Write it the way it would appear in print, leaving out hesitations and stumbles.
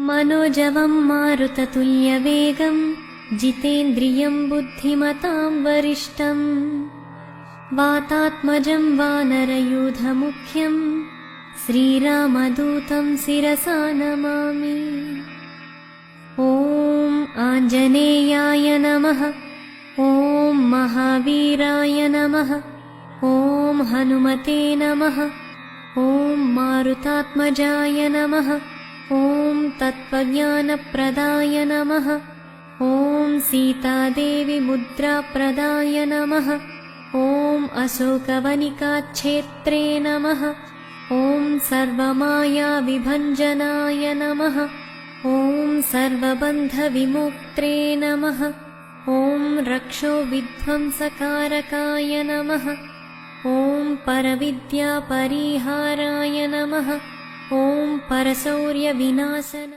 मनोजवं मारुततुल्यवेगं जितेन्द्रियं बुद्धिमतां वरिष्ठं वातात्मजं वानरयूथमुख्यं श्रीरामदूतं शिरसा नमामि। ॐ आञ्जनेयाय नमः। ॐ महावीराय नमः। ॐ हनुमते नमः। ॐ मारुतात्मजाय नमः। ॐ तत्त्वज्ञानप्रदाय नमः। ॐ सीतादेवी मुद्राप्रदाय नमः। ॐ अशोकवनिकाक्षेत्रे नमः। ॐ सर्वमायाविभञ्जनाय नमः। ॐ सर्वबन्धविमुक्त्रे नमः। ॐ रक्षोविध्वंसकारकाय नमः। ॐ परविद्यापरिहाराय नमः। ॐ परशौर्यविनाशन